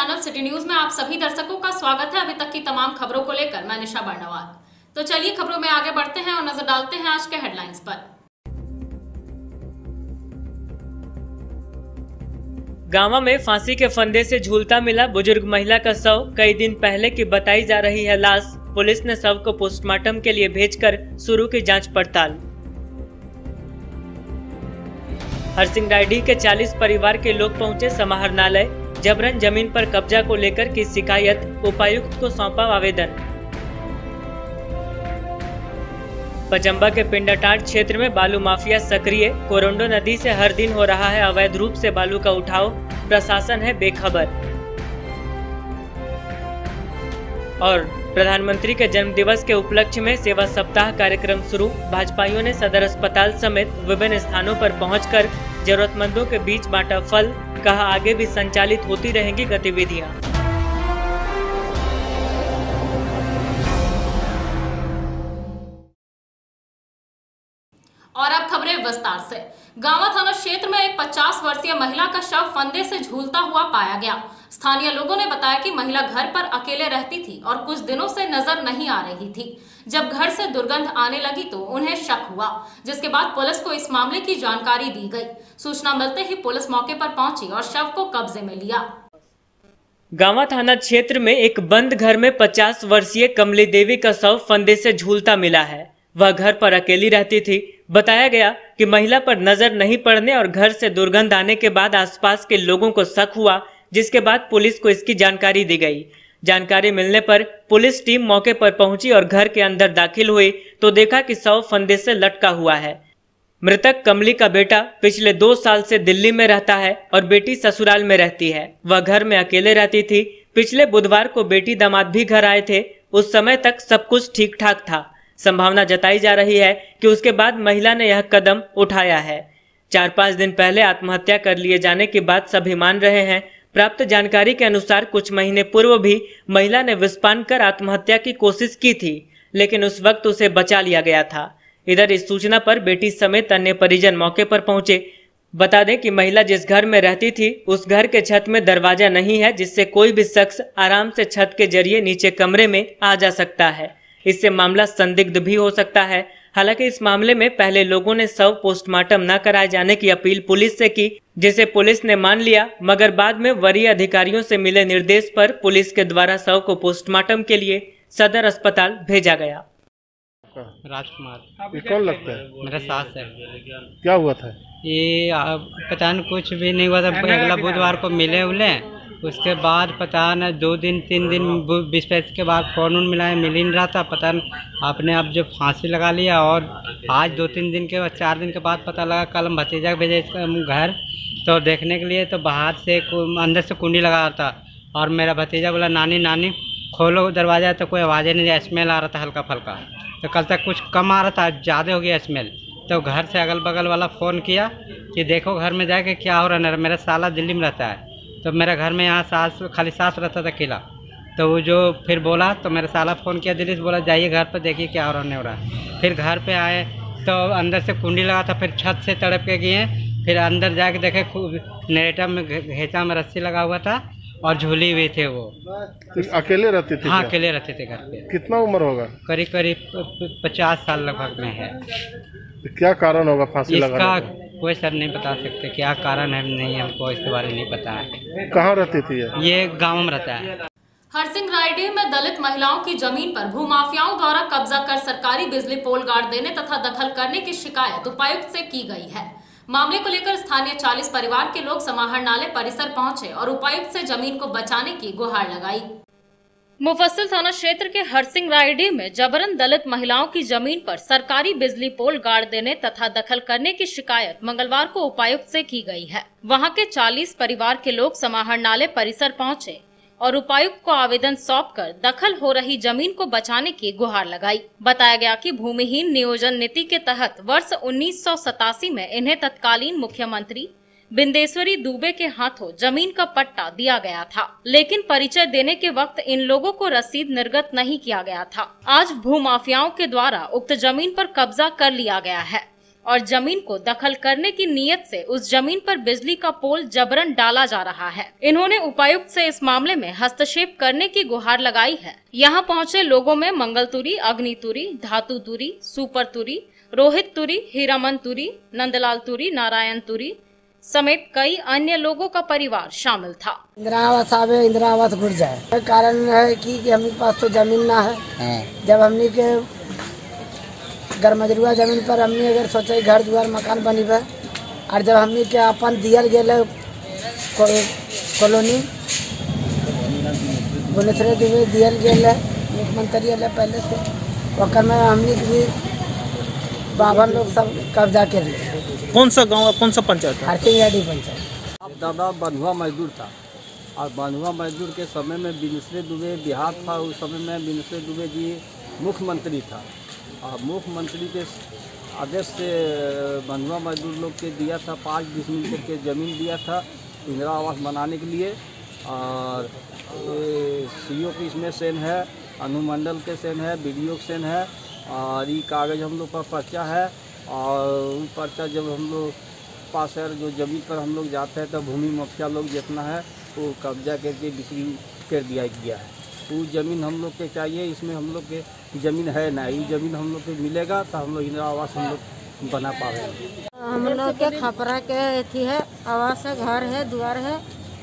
Channel city news में आप सभी दर्शकों का स्वागत है। अभी तक की तमाम खबरों को लेकर मैं निशा बर्नवाल। तो चलिए खबरों में आगे बढ़ते हैं और नजर डालते हैं आज के हेडलाइंस पर। गांवा में फांसी के फंदे से झूलता मिला बुजुर्ग महिला का शव। कई दिन पहले की बताई जा रही है लाश। पुलिस ने शव को पोस्टमार्टम के लिए भेजकर शुरू की जांच पड़ताल। हरसिंगारेड्डी के 40 परिवार के लोग पहुंचे समाहरणालय। जबरन जमीन पर कब्जा को लेकर की शिकायत, उपायुक्त को सौंपा आवेदन। पचंबा के पिंडाटांड क्षेत्र में बालू माफिया सक्रिय। कोरोंडो नदी से हर दिन हो रहा है अवैध रूप से बालू का उठाव, प्रशासन है बेखबर। और प्रधानमंत्री के जन्मदिवस के उपलक्ष्य में सेवा सप्ताह कार्यक्रम शुरू। भाजपाइयों ने सदर अस्पताल समेत विभिन्न स्थानों पर पहुंचकर जरूरतमंदों के बीच बांटा फल। कहा आगे भी संचालित होती रहेंगी गतिविधियां। और अब खबरें विस्तार से। गांवा थाना क्षेत्र में एक 50 वर्षीय महिला का शव फंदे से झूलता हुआ पाया गया। स्थानीय लोगों ने बताया कि महिला घर पर अकेले रहती थी और कुछ दिनों से नजर नहीं आ रही थी। जब घर से दुर्गंध आने लगी तो उन्हें शक हुआ, जिसके बाद पुलिस को इस मामले की जानकारी दी गई। सूचना मिलते ही पुलिस मौके पर पहुंची और शव को कब्जे में लिया। गांवा थाना क्षेत्र में एक बंद घर में 50 वर्षीय कमली देवी का शव फंदे से झूलता मिला है। वह घर पर अकेली रहती थी। बताया गया कि महिला पर नजर नहीं पड़ने और घर से दुर्गंध आने के बाद आसपास के लोगों को शक हुआ, जिसके बाद पुलिस को इसकी जानकारी दी गई। जानकारी मिलने पर पुलिस टीम मौके पर पहुंची और घर के अंदर दाखिल हुई तो देखा कि शव फंदे से लटका हुआ है। मृतक कमली का बेटा पिछले 2 साल से दिल्ली में रहता है और बेटी ससुराल में रहती है। वह घर में अकेले रहती थी। पिछले बुधवार को बेटी दामाद भी घर आए थे। उस समय तक सब कुछ ठीक ठाक था। संभावना जताई जा रही है कि उसके बाद महिला ने यह कदम उठाया है। 4-5 दिन पहले आत्महत्या कर लिए जाने की बात सभी मान रहे हैं। प्राप्त जानकारी के अनुसार कुछ महीने पूर्व भी महिला ने विषपान कर आत्महत्या की कोशिश की थी, लेकिन उस वक्त उसे बचा लिया गया था। इधर इस सूचना पर बेटी समेत अन्य परिजन मौके पर पहुंचे। बता दें कि महिला जिस घर में रहती थी उस घर के छत में दरवाजा नहीं है, जिससे कोई भी शख्स आराम से छत के जरिए नीचे कमरे में आ जा सकता है। इससे मामला संदिग्ध भी हो सकता है। हालांकि इस मामले में पहले लोगों ने शव पोस्टमार्टम न कराए जाने की अपील पुलिस से की, जिसे पुलिस ने मान लिया, मगर बाद में वरीय अधिकारियों से मिले निर्देश पर पुलिस के द्वारा शव को पोस्टमार्टम के लिए सदर अस्पताल भेजा गया। राजकुमार। ये कौन लगता है? मेरा सास है। क्या हुआ था? ये पता नहीं, कुछ भी नहीं हुआ था। अगला बुधवार को मिले उले, उसके बाद पता न 2 दिन 3 दिन 20 के बाद फोन मिलाया, मिल ही नहीं रहा था। पता न आपने अब जो फांसी लगा लिया। और आज 2-3 दिन के बाद 4 दिन के बाद पता लगा, कल हम भतीजा को भेजे घर तो देखने के लिए, तो बाहर से अंदर से कुंडी लगा था। और मेरा भतीजा बोला नानी नानी खोलो दरवाज़ा, तो कोई आवाज़ नहीं, स्मेल आ रहा था हल्का फल्का। तो कल तक कुछ कम आ रहा था, ज़्यादा हो गया स्मेल। तो घर से अगल बगल वाला फ़ोन किया कि देखो घर में जाके क्या हो रहा है। मेरा साला दिल्ली में रहता है, तो मेरा घर में यहाँ खाली सास रहता था अकेला। तो वो जो फिर बोला, तो मेरा साला फ़ोन किया दिल्ली से, बोला जाइए घर पर देखिए क्या हो रहा नहीं हो रहा। फिर घर पे आए तो अंदर से कुंडी लगा था। फिर छत से तड़प के गए, फिर अंदर जाके देखे नरेटा में घेचा में रस्सी लगा हुआ था और झूली हुई थे वो। तो अकेले रहते थे? हाँ, अकेले रहते थे घर पे। कितना उम्र होगा? करीब 50 साल लगभग में है। तो क्या कारण होगा फांसी लगाने का? कोई सर नहीं बता सकते क्या कारण है, नहीं हमको इसके बारे में नहीं पता है। कहाँ रहती थी ये गाँव में रहता है। हरसिंगारेड्डी में दलित महिलाओं की जमीन पर भूमाफियाओं द्वारा कब्जा कर सरकारी बिजली पोल गाड़ देने तथा दखल करने की शिकायत उपायुक्त से की गई है। मामले को लेकर स्थानीय 40 परिवार के लोग समाहरणालय परिसर पहुंचे और उपायुक्त से जमीन को बचाने की गुहार लगाई। मुफस्सिल थाना क्षेत्र के हरसिंगारेड्डी में जबरन दलित महिलाओं की जमीन पर सरकारी बिजली पोल गाड़ देने तथा दखल करने की शिकायत मंगलवार को उपायुक्त से की गई है। वहां के 40 परिवार के लोग समाहरणालय परिसर पहुंचे और उपायुक्त को आवेदन सौंपकर दखल हो रही जमीन को बचाने की गुहार लगाई। बताया गया कि भूमिहीन नियोजन नीति के तहत वर्ष 1987 में इन्हें तत्कालीन मुख्यमंत्री बिंदेश्वरी दुबे के हाथों जमीन का पट्टा दिया गया था, लेकिन परिचय देने के वक्त इन लोगों को रसीद निर्गत नहीं किया गया था। आज भूमाफियाओं के द्वारा उक्त जमीन पर कब्जा कर लिया गया है। और जमीन को दखल करने की नीयत से उस जमीन पर बिजली का पोल जबरन डाला जा रहा है। इन्होंने उपायुक्त से इस मामले में हस्तक्षेप करने की गुहार लगाई है। यहाँ पहुँचे लोगों में मंगल तुरी, अग्नि तुरी, धातु तुरी, सुपर तुरी, रोहित तुरी, हीरामन तुरी, नंदलाल तुरी, नारायण तुरी समेत कई अन्य लोगों का परिवार शामिल था। इंदिरा आवास आवे, इंदिरा आवास घुट जाए। कारण है कि हमने पास तो जमीन ना है। जब हमने के घर मजरुआ जमीन पर हमने अगर सोचे घर द्वार मकान बनी है और जब हमने के अपन दियल गए कॉलोनी भुवनेश्वर दुबे दियल गए मुख्यमंत्री है पहले से वकर में हमने भी बावन लोग सब कब्जा कर लिए। कौन सा गांव, कौन सा पंचायत है? हरसिंगराडी पंचायत। अब दादा बंधुआ मजदूर था और बंधुआ मजदूर के समय में विनोद दुबे बिहार था। उस समय में विनोद दुबे जी मुख्यमंत्री था और मुख्यमंत्री के आदेश से बंधुआ मजदूर लोग के दिया था 5 डिसमिल के ज़मीन दिया था इंदिरा आवास बनाने के लिए। और सीओ की इसमें सेन है, अनुमंडल के सेन है, बीडीओ के सेन है और ये कागज़ हम लोग पर पर्चा है। और वो पर्चा जब हम लोग पास है जो ज़मीन पर हम लोग जाते हैं तो भूमि मुखिया लोग जितना है वो कब्जा करके बिक्री कर दिया गया है। वो ज़मीन हम लोग के चाहिए, इसमें हम लोग के ज़मीन है ना, ये ज़मीन हम लोग को मिलेगा तो हम लोग इंदिरा आवास हम लोग बना पाएंगे। हम लोग के खपरा के अथी है, आवास है, घर है, द्वार है,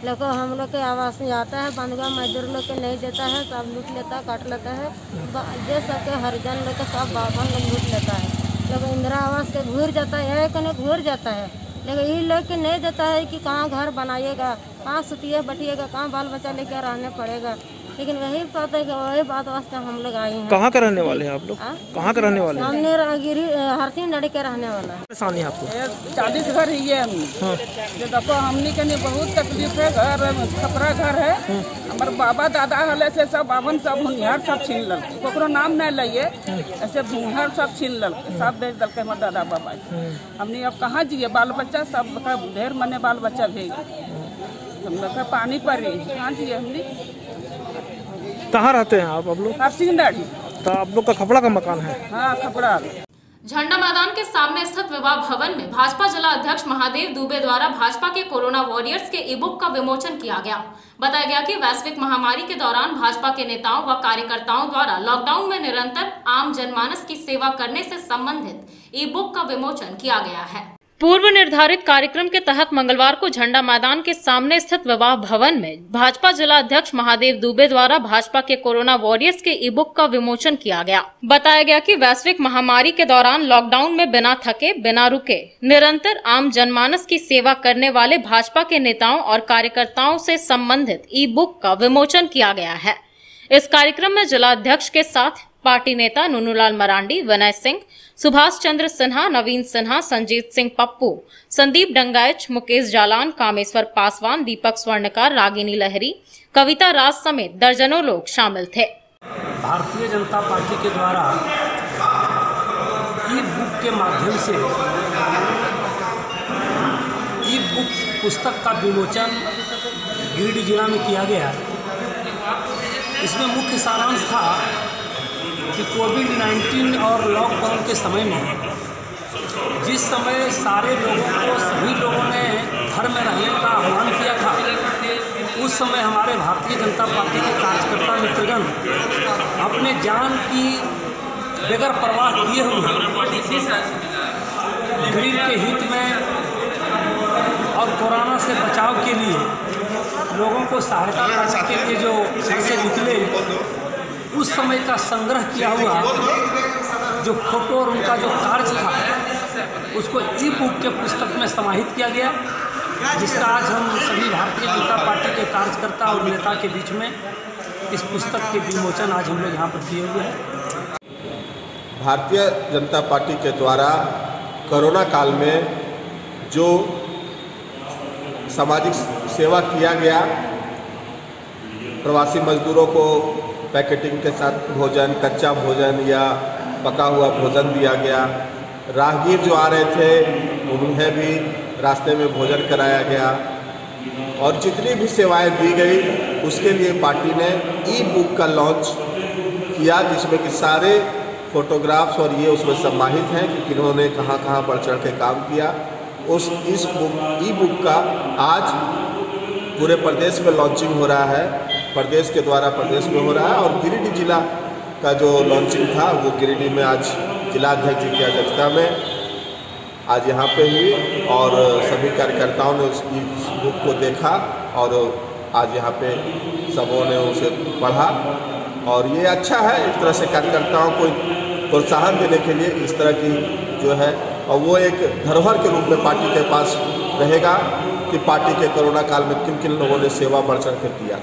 लेकिन हम लोग के आवास में आता है बंधुआ मजदूर लोग के नहीं देता है, सब लूट लेता है, काट लेता है। जे सबके हरिजन लोग के सब बाबा लोग लूट लेता है। लेकिन इंदिरा आवास के घूर जाता है कि नहीं घूर जाता है, लेकिन ये लोग के नहीं देता है कि कहाँ घर बनाइएगा, कहाँ सुतिए बैठिएगा, कहाँ बाल बच्चा लेकर रहने पड़ेगा। लेकिन वही बात है कि वही बात वास्ते हम लोग आए हैं। कहाँ के रहने वाले हैं आप लोग? कहाँ के रहने वाले हैं? हमने हरसिंगराडी के रहने वाला है। परेशानी है आपको? 40 घर ही है देखो हमने के बहुत तकलीफ है। घर खपरा घर है, हमारे बाबा दादा हले से सब बावन सब भूनिहार सब छीन ललके, ककरो नाम नहीं लिये, ऐसे भूनिहार सब छीन ललके, सब बेच दलके हमारे दादा बाबा। हमने अब कहाँ जिए, बाल बच्चा सब ढेर मने बाल बच्चा भेज हम लोग पानी पर रही, कहाँ जिए हमने। कहाँ रहते हैं आप लोग? हरसिंगराडी। तो आप लोग का खपड़ा का मकान है? हाँ खपड़ा। झंडा मैदान के सामने स्थित विवाह भवन में भाजपा जिला अध्यक्ष महादेव दुबे द्वारा भाजपा के कोरोना वॉरियर्स के ई बुक का विमोचन किया गया। बताया गया कि वैश्विक महामारी के दौरान भाजपा के नेताओं व कार्यकर्ताओं द्वारा लॉकडाउन में निरंतर आम जनमानस की सेवा करने से संबंधित ई बुक का विमोचन किया गया है। पूर्व निर्धारित कार्यक्रम के तहत मंगलवार को झंडा मैदान के सामने स्थित विवाह भवन में भाजपा जिला अध्यक्ष महादेव दुबे द्वारा भाजपा के कोरोना वॉरियर्स के ई बुक का विमोचन किया गया। बताया गया कि वैश्विक महामारी के दौरान लॉकडाउन में बिना थके बिना रुके निरंतर आम जनमानस की सेवा करने वाले भाजपा के नेताओं और कार्यकर्ताओं से संबंधित ई बुक का विमोचन किया गया है। इस कार्यक्रम में जिला अध्यक्ष के साथ पार्टी नेता नुनूलाल मरांडी, विनय सिंह, सुभाष चंद्र सिन्हा, नवीन सिन्हा, संजीत सिंह पप्पू, संदीप डंगाइच, मुकेश जालान, कामेश्वर पासवान, दीपक स्वर्णकार, रागिनी लहरी, कविता राज समेत दर्जनों लोग शामिल थे। भारतीय जनता पार्टी के द्वारा ई बुक के माध्यम से ई बुक पुस्तक का विमोचन गिरिडीह जिला में किया गया। इसमें मुख्य सारांश था कि कोविड-19 और लॉकडाउन के समय में जिस समय सारे लोगों को सभी लोगों ने घर में रहने का आह्वान किया था, उस समय हमारे भारतीय जनता पार्टी के कार्यकर्ता मित्रगण अपने जान की बगैर परवाह किए हुए गरीब के हित में और कोरोना से बचाव के लिए लोगों को सहायता करने के लिए जो ऐसे निकले, उस समय का संग्रह किया हुआ जो फोटो और उनका जो कार्य था उसको ई बुक के पुस्तक में समाहित किया गया, जिसका आज हम सभी भारतीय जनता पार्टी के कार्यकर्ता और नेता के बीच में इस पुस्तक के विमोचन आज हम लोग यहाँ पर किए हुए हैं। भारतीय जनता पार्टी के द्वारा कोरोना काल में जो सामाजिक सेवा किया गया, प्रवासी मजदूरों को पैकेटिंग के साथ भोजन, कच्चा भोजन या पका हुआ भोजन दिया गया, राहगीर जो आ रहे थे उन्हें भी रास्ते में भोजन कराया गया और जितनी भी सेवाएं दी गई उसके लिए पार्टी ने ई बुक का लॉन्च किया, जिसमें कि सारे फोटोग्राफ्स और ये उसमें समाहित हैं कि किन्होंने कहाँ कहाँ बढ़ चढ़ के काम किया। इस ई बुक का आज पूरे प्रदेश में लॉन्चिंग हो रहा है, प्रदेश के द्वारा प्रदेश में हो रहा है। और गिरिडीह जिला का जो लॉन्चिंग था वो गिरिडीह में आज जिलाध्यक्ष जी की अध्यक्षता में आज यहाँ पे हुई और सभी कार्यकर्ताओं ने उस बुक को देखा और आज यहाँ पे सबों ने उसे पढ़ा। और ये अच्छा है, एक तरह से कार्यकर्ताओं को प्रोत्साहन देने के लिए इस तरह की जो है, और वो एक धरोहर के रूप में पार्टी के पास रहेगा कि पार्टी के कोरोना काल में किन किन लोगों ने सेवा बढ़ चढ़ कर दिया।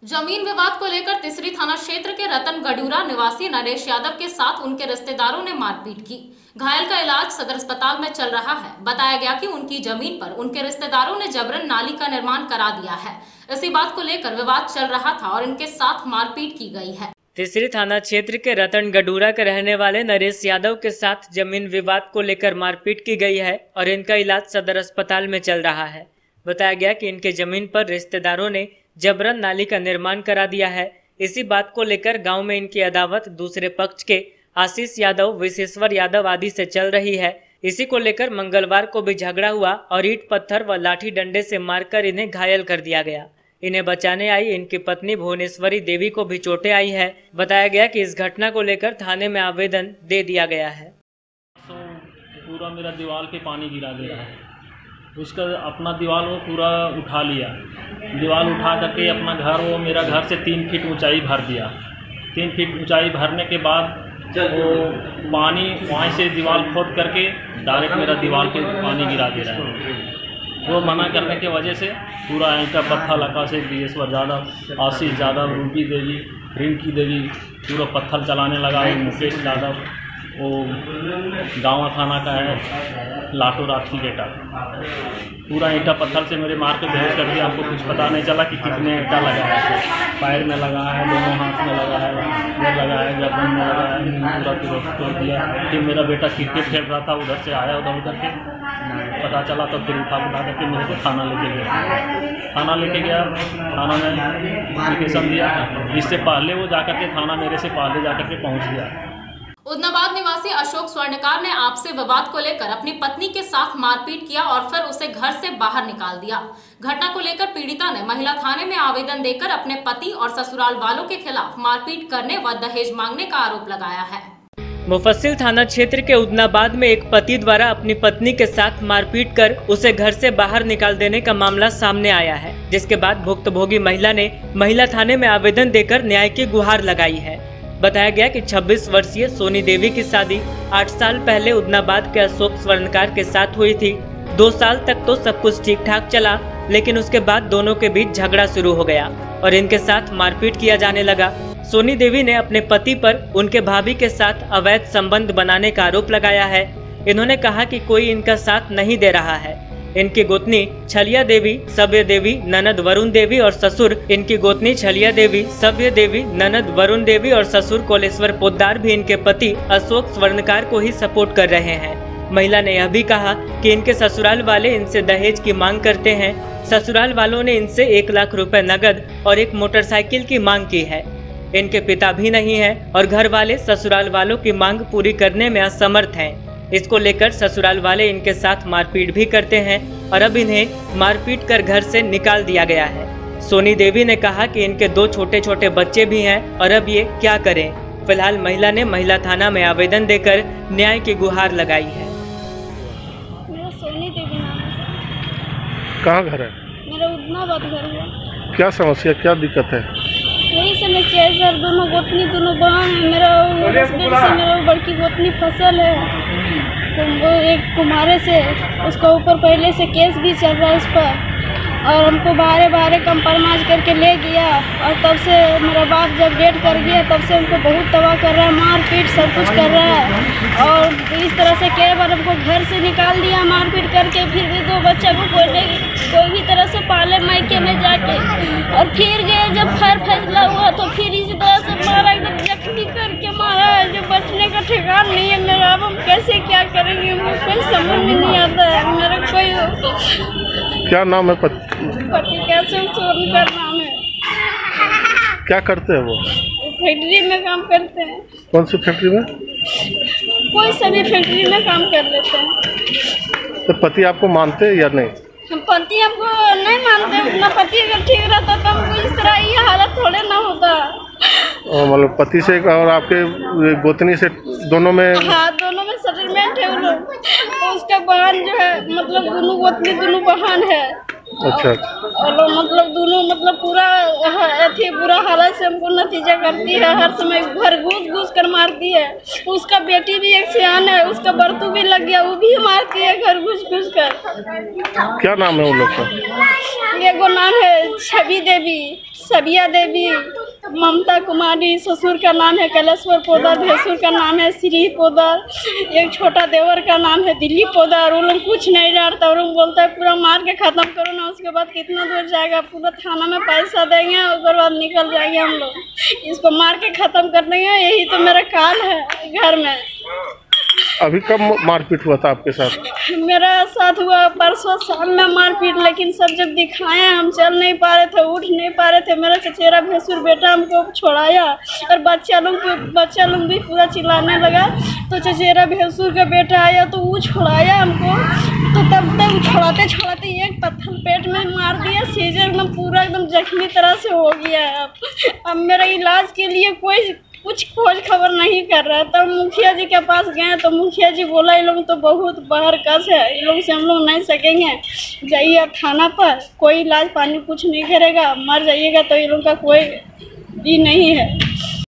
जमीन विवाद को लेकर तिसरी थाना क्षेत्र के रतन गडूरा निवासी नरेश यादव के साथ उनके रिश्तेदारों ने मारपीट की। घायल का इलाज सदर अस्पताल में चल रहा है। बताया गया कि उनकी जमीन पर उनके रिश्तेदारों ने जबरन नाली का निर्माण करा दिया है। इसी बात को लेकर विवाद चल रहा था और इनके साथ मारपीट की गई है। तिसरी थाना क्षेत्र के रतन गडूरा के रहने वाले नरेश यादव के साथ जमीन विवाद को लेकर मारपीट की गई है और इनका इलाज सदर अस्पताल में चल रहा है। बताया गया कि इनके जमीन पर रिश्तेदारों ने जबरन नाली का निर्माण करा दिया है। इसी बात को लेकर गांव में इनकी अदावत दूसरे पक्ष के आशीष यादव, विशेश्वर यादव आदि से चल रही है। इसी को लेकर मंगलवार को भी झगड़ा हुआ और ईंट पत्थर व लाठी डंडे से मारकर इन्हें घायल कर दिया गया। इन्हें बचाने आई इनकी पत्नी भुवनेश्वरी देवी को भी चोटें आई है। बताया गया कि इस घटना को लेकर थाने में आवेदन दे दिया गया है। पूरा मेरा दीवार पे पानी गिरा दे रहा है, उसका अपना दीवार वो पूरा उठा लिया। दीवार उठा करके अपना घर, वो मेरा घर से 3 फीट ऊंचाई भर दिया। 3 फीट ऊंचाई भरने के बाद वो पानी वहाँ से दीवार खोद करके डायरेक्ट मेरा दीवार पे पानी गिरा दे रहा है। वो मना करने की वजह से पूरा ईंटा पत्थर लगा से दिनेश्वर यादव, आशीष यादव, रूबी देवी, रिंकी देवी पूरा पत्थर चलाने लगा। मुकेश यादव वो गाँव थाना का है, लाटो रात की बेटा, पूरा ईंटा पत्थर से मेरे मार के बेहोश कर दिया। हमको कुछ पता नहीं चला कि कितने ईंटा लगा है, पैर में लगा है, दोनों हाथ में लगा है, इधर लगा है, गर्दन में लगा है, पूरा तोड़ दिया। फिर मेरा बेटा क्रिकेट खेल रहा था, उधर से आया, उधर के पता चला तो फिर उठा करके मेरे को थाना लेके गया। थाना लेके गया, थाना में एप्लीकेशन दिया। इससे पहले वो जाकर के थाना मेरे से पहले जाकर के पहुँच गया। उदनाबाद निवासी अशोक स्वर्णकार ने आपसी विवाद को लेकर अपनी पत्नी के साथ मारपीट किया और फिर उसे घर से बाहर निकाल दिया। घटना को लेकर पीड़िता ने महिला थाने में आवेदन देकर अपने पति और ससुराल वालों के खिलाफ मारपीट करने व दहेज मांगने का आरोप लगाया है। मुफस्सिल थाना क्षेत्र के उदनाबाद में एक पति द्वारा अपनी पत्नी के साथ मारपीट कर उसे घर से बाहर निकाल देने का मामला सामने आया है, जिसके बाद भुक्तभोगी महिला ने महिला थाने में आवेदन देकर न्याय की गुहार लगाई है। बताया गया कि 26 वर्षीय सोनी देवी की शादी 8 साल पहले उदनाबाद के अशोक स्वर्णकार के साथ हुई थी। 2 साल तक तो सब कुछ ठीक ठाक चला, लेकिन उसके बाद दोनों के बीच झगड़ा शुरू हो गया और इनके साथ मारपीट किया जाने लगा। सोनी देवी ने अपने पति पर उनके भाभी के साथ अवैध संबंध बनाने का आरोप लगाया है। इन्होंने कहा कि कोई इनका साथ नहीं दे रहा है। इनकी गोतनी छलिया देवी, सभ्य देवी, ननद वरुण देवी और ससुर इनकी गोतनी छलिया देवी, सभ्य देवी, ननद वरुण देवी और ससुर कोलेश्वर पोद्दार भी इनके पति अशोक स्वर्णकार को ही सपोर्ट कर रहे हैं। महिला ने यह भी कहा कि इनके ससुराल वाले इनसे दहेज की मांग करते हैं। ससुराल वालों ने इनसे 1 लाख रुपए नगद और एक मोटरसाइकिल की मांग की है। इनके पिता भी नहीं है और घर वाले ससुराल वालों की मांग पूरी करने में असमर्थ हैं। इसको लेकर ससुराल वाले इनके साथ मारपीट भी करते हैं और अब इन्हें मारपीट कर घर से निकाल दिया गया है। सोनी देवी ने कहा कि इनके 2 छोटे छोटे बच्चे भी हैं और अब ये क्या करें। फिलहाल महिला ने महिला थाना में आवेदन देकर न्याय की गुहार लगाई है। मेरा सोनी देवी नाम है। कहाँ घर है? मेरा उदनाबाद घर है। क्या समस्या, क्या दिक्कत है? यही समस्या है सर, दोनों गोतनी दोनों बहन है। मेरा बड़की गोतनी फसल है, तो वो एक कुमारे से उसका ऊपर पहले से केस भी चल रहा है उस पर, और हमको बाहर कंप्रोमाइज करके ले गया। और तब से मेरा बाप जब डेट कर गया तब से हमको बहुत तबाह कर रहा है, मारपीट सब कुछ कर रहा है। और इस तरह से कई बार हमको घर से निकाल दिया मारपीट करके। फिर भी 2 बच्चा को कोई भी तरह से पाले मायके में जाके, और फिर गए जब फैसला हुआ तो फिर इसी तरह से मारा, एकदम जख्मी करके मारा है। जो बचने का ठिकाना नहीं है मेरा। अब हम कैसे क्या करेंगे, हमको कोई समझ में नहीं आता है। मेरा कोई क्या नाम है पति का? स्वर्णकार नाम है। क्या करते हैं वो? फैक्ट्री में काम करते हैं। कौन सी फैक्ट्री में? कोई सभी फैक्ट्री में काम कर लेते हैं। तो पति आपको मानते हैं या नहीं? पति हमको नहीं मानते, उतना पति अगर ठीक रहता तो हमको इस तरह ये हालत थोड़े ना होता। मतलब पति से और आपके गोतनी से दोनों में? हाँ, दोनों में सेटलमेंट है। वो लोग, उसका बहन जो है, मतलब दोनों गोतनी दोनों बहन है। अच्छा। और लोग मतलब दोनों मतलब पूरा अथी बुरा हालत से हमको नतीजा करती है, हर समय घर घुस कर मारती है। उसका बेटी भी एक सियान है, उसका बर्तू भी लग गया, वो भी मारती है घर घुस कर। क्या नाम है उन लोग का? एक नाम है छवि देवी, सबिया देवी, ममता कुमारी, ससुर का नाम है कैलाश्वर पोदर, भैंसुर का नाम है श्री पोदर, एक छोटा देवर का नाम है दिल्ली पोदर। वो लोग कुछ नहीं जानता, वो लोग बोलता है पूरा मार के खत्म करो ना, उसके बाद कितना दूर जाएगा, पूरा थाना में पैसा देंगे, उसके बाद निकल जाएंगे हम लोग, इसको मार के खत्म कर देंगे। यही तो मेरा काल है घर में। अभी कब मारपीट हुआ था आपके साथ? मेरा साथ हुआ परसों शाम में मारपीट, लेकिन सब जब दिखाए हम चल नहीं पा रहे थे, उठ नहीं पा रहे थे। मेरा चचेरा भैंसुर बेटा हमको छोड़ाया और बच्चा लोग भी पूरा चिल्लाने लगा। तो चचेरा भैंसुर का बेटा आया तो वो छोड़ाया हमको। तो तब तक छोड़ाते एक पत्थर पेट में मार दिया, सीजर एकदम पूरा एकदम जख्मी तरह से हो गया है। अब मेरा इलाज के लिए कोई कुछ खोज खबर नहीं कर रहा है। तब मुखिया जी के पास गए तो मुखिया जी बोला ये लोग तो बहुत बाहर कस है, ये लोग से हम लोग नहीं सकेंगे, जाइए थाना पर, कोई इलाज पानी कुछ नहीं करेगा, मर जाइएगा तो ये लोग का कोई भी नहीं है।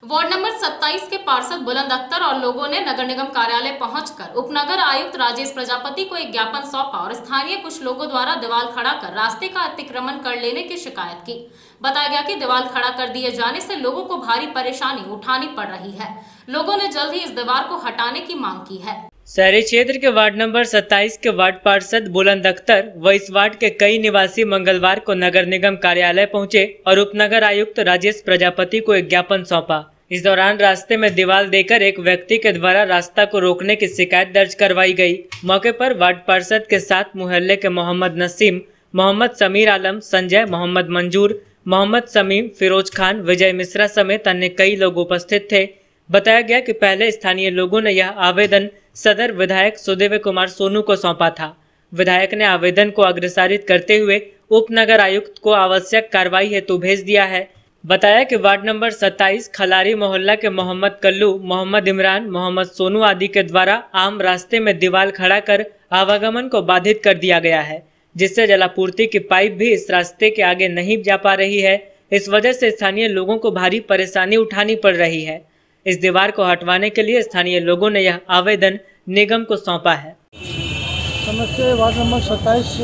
वार्ड नंबर 27 के पार्षद बुलंद अख्तर और लोगों ने नगर निगम कार्यालय पहुंचकर उपनगर आयुक्त राजेश प्रजापति को एक ज्ञापन सौंपा और स्थानीय कुछ लोगों द्वारा दीवार खड़ा कर रास्ते का अतिक्रमण कर लेने की शिकायत की। बताया गया कि दीवार खड़ा कर दिए जाने से लोगों को भारी परेशानी उठानी पड़ रही है। लोगों ने जल्द ही इस दीवार को हटाने की मांग की है। शहरी क्षेत्र के वार्ड नंबर 27 के वार्ड पार्षद बुलंद अख्तर व इस वार्ड के कई निवासी मंगलवार को नगर निगम कार्यालय पहुंचे और उपनगर आयुक्त राजेश प्रजापति को एक ज्ञापन सौंपा। इस दौरान रास्ते में दीवार देकर एक व्यक्ति के द्वारा रास्ता को रोकने की शिकायत दर्ज करवाई गई। मौके पर वार्ड पार्षद के साथ मोहल्ले के मोहम्मद नसीम, मोहम्मद समीर आलम, संजय, मोहम्मद मंजूर, मोहम्मद समीम, फिरोज खान, विजय मिश्रा समेत अन्य कई लोग उपस्थित थे। बताया गया कि पहले स्थानीय लोगों ने यह आवेदन सदर विधायक सुदेव कुमार सोनू को सौंपा था। विधायक ने आवेदन को अग्रसारित करते हुए उपनगर आयुक्त को आवश्यक कार्रवाई हेतु भेज दिया है। बताया कि वार्ड नंबर 27 खलारी मोहल्ला के मोहम्मद कल्लू, मोहम्मद इमरान, मोहम्मद सोनू आदि के द्वारा आम रास्ते में दीवार खड़ा कर आवागमन को बाधित कर दिया गया है, जिससे जलापूर्ति की पाइप भी इस रास्ते के आगे नहीं जा पा रही है। इस वजह से स्थानीय लोगों को भारी परेशानी उठानी पड़ रही है। इस दीवार को हटवाने के लिए स्थानीय लोगों ने यह आवेदन निगम को सौंपा है। समस्या वार्ड नंबर 27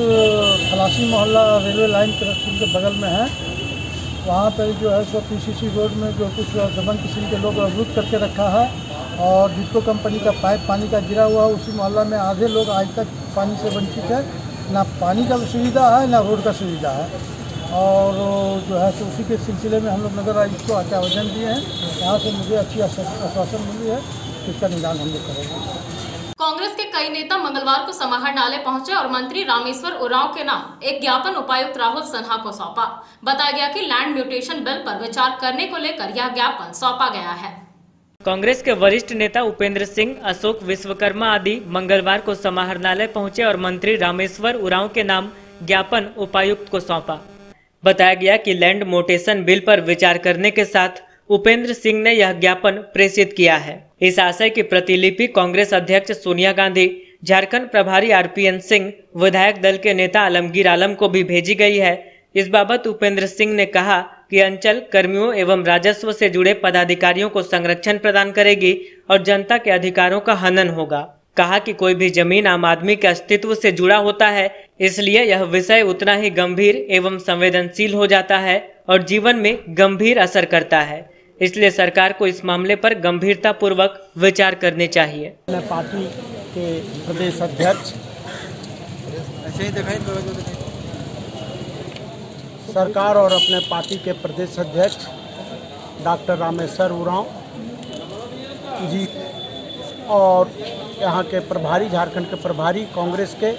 खलासी मोहल्ला रेलवे लाइन के बगल में है। वहाँ पर जो है सो पीसीसी रोड में जो कुछ दमन किस्म के लोग अवरुद्ध करके रखा है और जिसको कंपनी का पाइप पानी का गिरा हुआ है, उसी मोहल्ला में आधे लोग आज तक पानी से वंचित है। ना पानी का सुविधा है ना रोड का सुविधा है। और जो है तो उसी के सिलसिले में हम लोग नगर आयुक्त को आवेदन दिए हैं। यहाँ से मुझे अच्छी आश्वासन मिली है कि इसका निदान हम लोग करेंगे। कांग्रेस के कई नेता मंगलवार को समाहरणालय पहुंचे और मंत्री रामेश्वर उरांव के नाम एक ज्ञापन उपायुक्त राहुल सिन्हा को सौंपा। बताया गया कि लैंड म्यूटेशन बिल पर विचार करने को लेकर यह ज्ञापन सौंपा गया है। कांग्रेस के वरिष्ठ नेता उपेंद्र सिंह, अशोक विश्वकर्मा आदि मंगलवार को समाहरणालय पहुंचे और मंत्री रामेश्वर उरांव के नाम ज्ञापन उपायुक्त को सौंपा। बताया गया कि लैंड म्यूटेशन बिल पर विचार करने के साथ उपेंद्र सिंह ने यह ज्ञापन प्रेषित किया है। इस आशय की प्रतिलिपि कांग्रेस अध्यक्ष सोनिया गांधी, झारखंड प्रभारी आरपीएन सिंह, विधायक दल के नेता आलमगीर आलम को भी भेजी गई है। इस बाबत उपेंद्र सिंह ने कहा कि अंचल कर्मियों एवं राजस्व से जुड़े पदाधिकारियों को संरक्षण प्रदान करेगी और जनता के अधिकारों का हनन होगा। कहा कि कोई भी जमीन आम आदमी के अस्तित्व से जुड़ा होता है, इसलिए यह विषय उतना ही गंभीर एवं संवेदनशील हो जाता है और जीवन में गंभीर असर करता है। इसलिए सरकार को इस मामले पर गंभीरता पूर्वक विचार करनी चाहिए। पार्टी के प्रदेश अध्यक्ष सरकार और अपने पार्टी के प्रदेश अध्यक्ष डॉक्टर रामेश्वर उरांव जी और यहाँ के प्रभारी, झारखंड के प्रभारी कांग्रेस के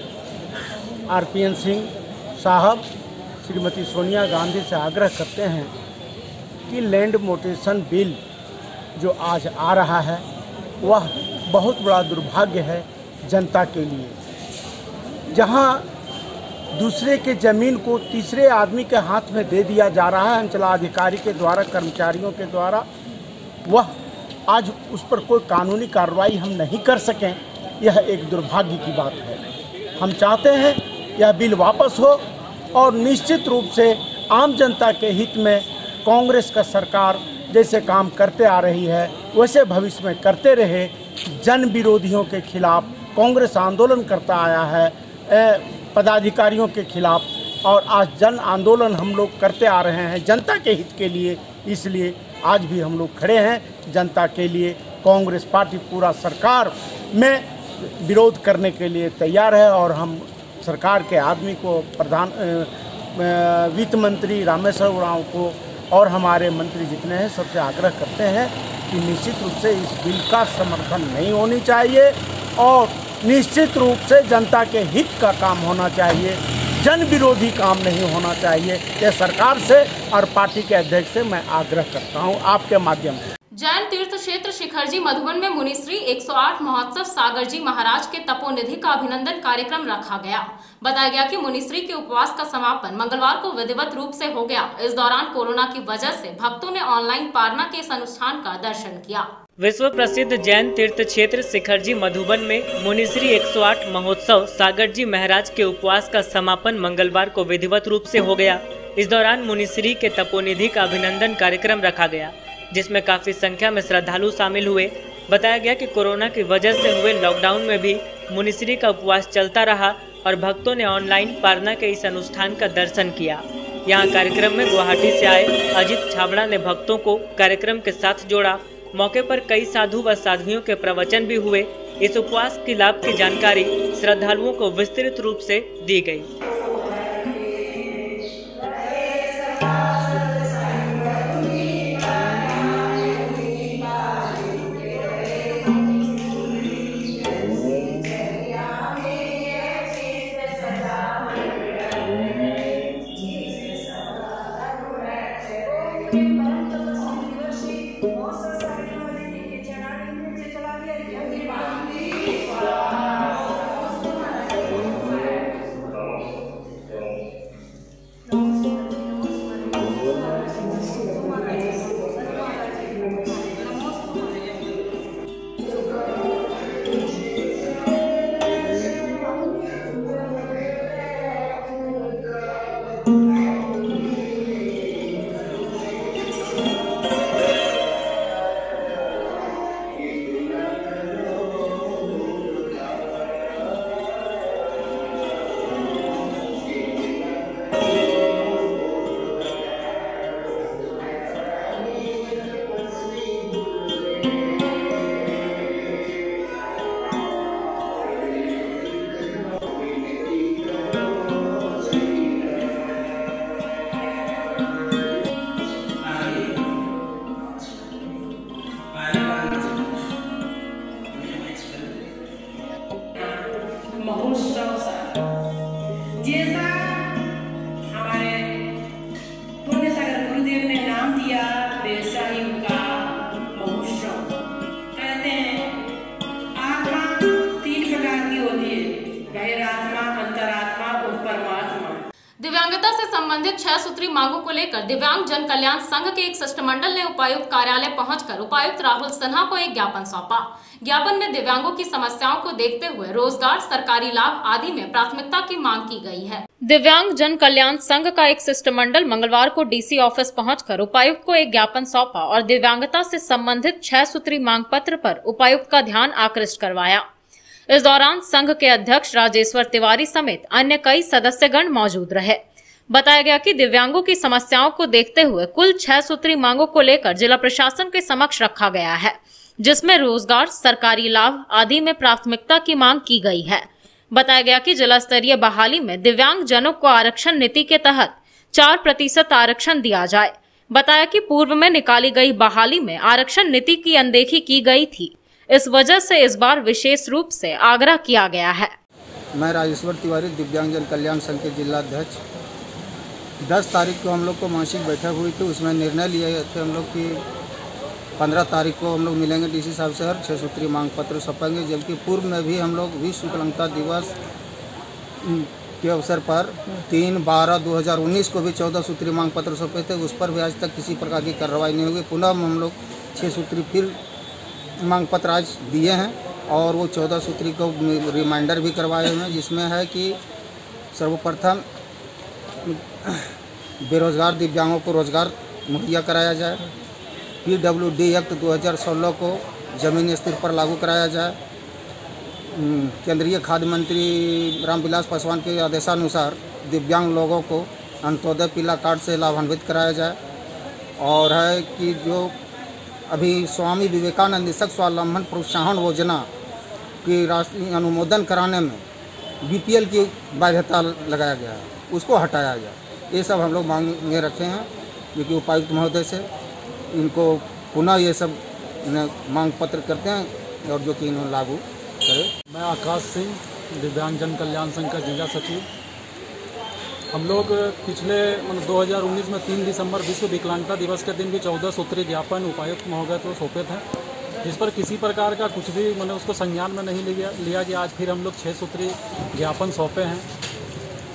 आरपीएन सिंह साहब श्रीमती सोनिया गांधी से आग्रह करते हैं कि लैंड म्यूटेशन बिल जो आज आ रहा है वह बहुत बड़ा दुर्भाग्य है जनता के लिए। जहां दूसरे के ज़मीन को तीसरे आदमी के हाथ में दे दिया जा रहा है अंचलाधिकारी के द्वारा, कर्मचारियों के द्वारा, वह आज उस पर कोई कानूनी कार्रवाई हम नहीं कर सकें, यह एक दुर्भाग्य की बात है। हम चाहते हैं यह बिल वापस हो और निश्चित रूप से आम जनता के हित में कांग्रेस का सरकार जैसे काम करते आ रही है वैसे भविष्य में करते रहे। जन विरोधियों के खिलाफ कांग्रेस आंदोलन करता आया है, पदाधिकारियों के खिलाफ, और आज जन आंदोलन हम लोग करते आ रहे हैं जनता के हित के लिए। इसलिए आज भी हम लोग खड़े हैं जनता के लिए। कांग्रेस पार्टी पूरा सरकार में विरोध करने के लिए तैयार है और हम सरकार के आदमी को, प्रधान वित्त मंत्री रामेश्वर उरांव को और हमारे मंत्री जितने हैं सबसे आग्रह करते हैं कि निश्चित रूप से इस बिल का समर्थन नहीं होनी चाहिए और निश्चित रूप से जनता के हित का काम होना चाहिए, जन विरोधी काम नहीं होना चाहिए। यह सरकार से और पार्टी के अध्यक्ष से मैं आग्रह करता हूं आपके माध्यम से। जैन तीर्थ क्षेत्र शिखरजी मधुबन में मुनिश्री 108 महोत्सव सागर जी महाराज के तपोनिधि का अभिनंदन कार्यक्रम रखा गया। बताया गया कि मुनिश्री के उपवास का समापन मंगलवार को विधिवत रूप से हो गया। इस दौरान कोरोना की वजह से भक्तों ने ऑनलाइन पारना के इस अनुष्ठान का दर्शन किया। विश्व प्रसिद्ध जैन तीर्थ क्षेत्र शिखरजी मधुबन में मुनिश्री 108 महोत्सव सागर जी महाराज के उपवास का समापन मंगलवार को विधिवत रूप से हो गया। इस दौरान मुनिश्री के तपोनिधि का अभिनंदन कार्यक्रम रखा गया, जिसमें काफी संख्या में श्रद्धालु शामिल हुए। बताया गया कि कोरोना की वजह से हुए लॉकडाउन में भी मुनिश्री का उपवास चलता रहा और भक्तों ने ऑनलाइन पारना के इस अनुष्ठान का दर्शन किया। यहाँ कार्यक्रम में गुवाहाटी से आए अजित छाबड़ा ने भक्तों को कार्यक्रम के साथ जोड़ा। मौके पर कई साधु व साध्वियों के प्रवचन भी हुए। इस उपवास के लाभ की जानकारी श्रद्धालुओं को विस्तृत रूप से दी गई। दिव्यांगता से संबंधित 6 सूत्री मांगों को लेकर दिव्यांग जन कल्याण संघ के एक शिष्टमंडल ने उपायुक्त कार्यालय पहुंचकर उपायुक्त राहुल सिन्हा को एक ज्ञापन सौंपा। ज्ञापन में दिव्यांगों की समस्याओं को देखते हुए रोजगार, सरकारी लाभ आदि में प्राथमिकता की मांग की गई है। दिव्यांग जन कल्याण संघ का एक शिष्टमंडल मंगलवार को डीसी ऑफिस पहुंचकर उपायुक्त को एक ज्ञापन सौंपा और दिव्यांगता से संबंधित 6 सूत्री मांग पत्र पर उपायुक्त का ध्यान आकृष्ट करवाया। इस दौरान संघ के अध्यक्ष राजेश्वर तिवारी समेत अन्य कई सदस्यगण मौजूद रहे। बताया गया कि दिव्यांगों की समस्याओं को देखते हुए कुल 6 सूत्री मांगों को लेकर जिला प्रशासन के समक्ष रखा गया है, जिसमें रोजगार, सरकारी लाभ आदि में प्राथमिकता की मांग की गई है। बताया गया कि जिला स्तरीय बहाली में दिव्यांग जनों को आरक्षण नीति के तहत 4% आरक्षण दिया जाए। बताया कि पूर्व में निकाली गई बहाली में आरक्षण नीति की अनदेखी की गई थी, इस वजह से इस बार विशेष रूप से आग्रह किया गया है। मैं राजेश्वर तिवारी, दिव्यांग जन कल्याण संघ के जिला अध्यक्ष। 10 तारीख को हम लोग को मासिक बैठक हुई थी, उसमें निर्णय लिए थे हम लोग कि 15 तारीख को हम लोग मिलेंगे डीसी साहब से और 6 सूत्री मांग पत्र सौंपेंगे। जबकि पूर्व में भी हम लोग विश्व विकलांगता दिवस के अवसर पर 3/12/2019 को भी 14 सूत्री मांग पत्र सौंपे थे। उस पर भी आज तक किसी प्रकार की कार्रवाई नहीं हुई। पुनः हम लोग 6 सूत्री फिर मांग पत्र आज दिए हैं और वो 14 सूत्री को रिमाइंडर भी करवाए हुए हैं, जिसमें है कि सर्वप्रथम बेरोजगार दिव्यांगों को रोजगार मुहैया कराया जाए, PWD एक्ट 2016 को जमीनी स्तर पर लागू कराया जाए, केंद्रीय खाद्य मंत्री रामविलास पासवान के आदेशानुसार दिव्यांग लोगों को अंत्योदय पीला कार्ड से लाभान्वित कराया जाए, और है कि जो अभी स्वामी विवेकानंद निःशक्त स्वावलंबन प्रोत्साहन योजना की राष्ट्रीय अनुमोदन कराने में BPL की बाध्यता लगाया गया है, उसको हटाया जाए। ये सब हम लोग मांगे रखे हैं, जो कि उपायुक्त महोदय से इनको पुनः ये सब मांग पत्र करते हैं और जो कि इन्होंने लागू करे। मैं आकाश सिंह, दिव्यांगजन कल्याण संघ का जिला सचिव। हम लोग पिछले 2019 में 3 दिसंबर विश्व विकलांगता दिवस के दिन भी 14 सूत्री ज्ञापन उपायुक्त महोदय को सौंपे थे, जिस पर किसी प्रकार का कुछ भी उसको संज्ञान में नहीं लिया गया। आज फिर हम लोग 6 सूत्री ज्ञापन सौंपे हैं,